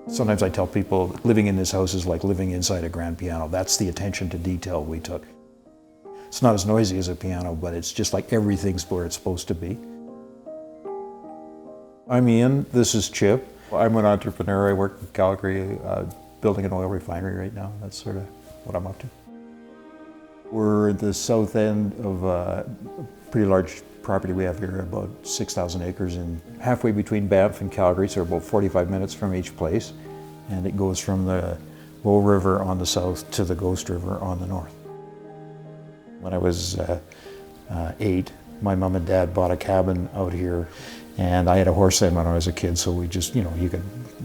Sometimes I tell people living in this house is like living inside a grand piano. That's the attention to detail we took. It's not as noisy as a piano, but it's just like everything's where it's supposed to be. I'm Ian, this is Chip. I'm an entrepreneur. I work in Calgary, building an oil refinery right now. That's sort of what I'm up to. We're at the south end of a pretty large property we have here, about 6,000 acres, and halfway between Banff and Calgary, so about 45 minutes from each place. And it goes from the Bow River on the south to the Ghost River on the north. When I was 8, my mom and dad bought a cabin out here, and I had a horse then when I was a kid, so we just, you could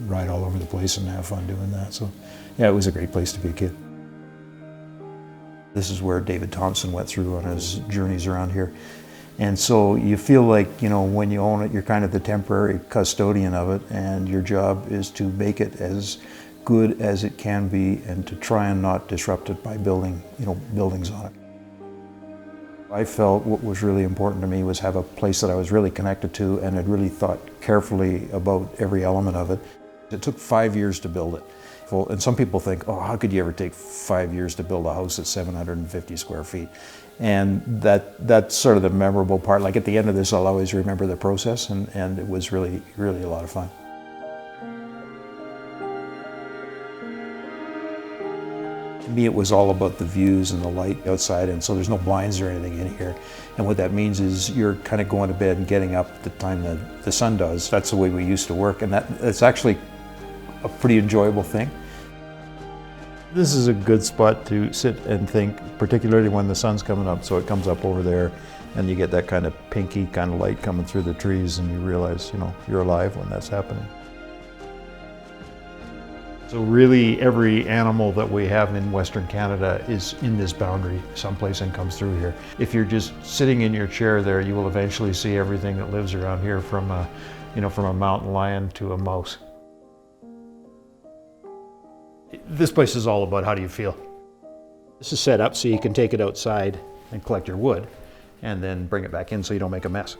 ride all over the place and have fun doing that. So yeah, it was a great place to be a kid. This is where David Thompson went through on his journeys around here. And so you feel like, when you own it, you're kind of the temporary custodian of it, and your job is to make it as good as it can be and to try and not disrupt it by building, buildings on it. I felt what was really important to me was have a place that I was really connected to and had really thought carefully about every element of it. It took 5 years to build it. And some people think, oh, how could you ever take 5 years to build a house that's 750 square feet? And that's sort of the memorable part. Like at the end of this, I'll always remember the process, and it was really, really a lot of fun. To me, it was all about the views and the light outside, and so there's no blinds or anything in here. And what that means is you're kind of going to bed and getting up at the time that the sun does. That's the way we used to work, and that's actually a pretty enjoyable thing. This is a good spot to sit and think, particularly when the sun's coming up. So it comes up over there, and you get that kind of pinky kind of light coming through the trees, and you realize, you're alive when that's happening. So really every animal that we have in Western Canada is in this boundary someplace and comes through here. If you're just sitting in your chair there, you will eventually see everything that lives around here, from a mountain lion to a mouse. This place is all about how do you feel. This is set up so you can take it outside and collect your wood and then bring it back in so you don't make a mess.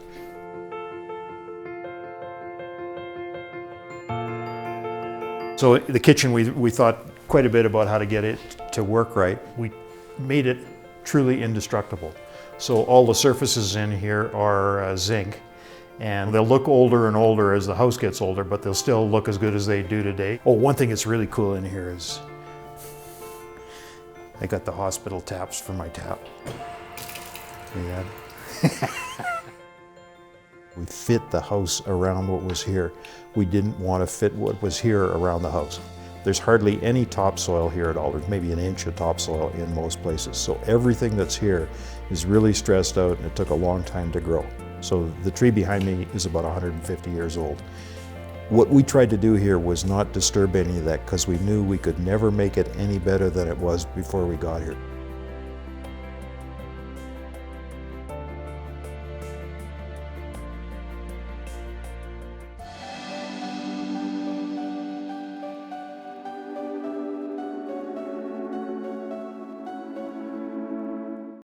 So the kitchen, we thought quite a bit about how to get it to work right. We made it truly indestructible. So all the surfaces in here are zinc, and they'll look older and older as the house gets older, but they'll still look as good as they do today. Oh, one thing that's really cool in here is I got the hospital taps for my tap. Yeah. We fit the house around what was here. We didn't want to fit what was here around the house. There's hardly any topsoil here at all. There's maybe an inch of topsoil in most places. So everything that's here is really stressed out, and it took a long time to grow. So the tree behind me is about 150 years old. What we tried to do here was not disturb any of that, because we knew we could never make it any better than it was before we got here.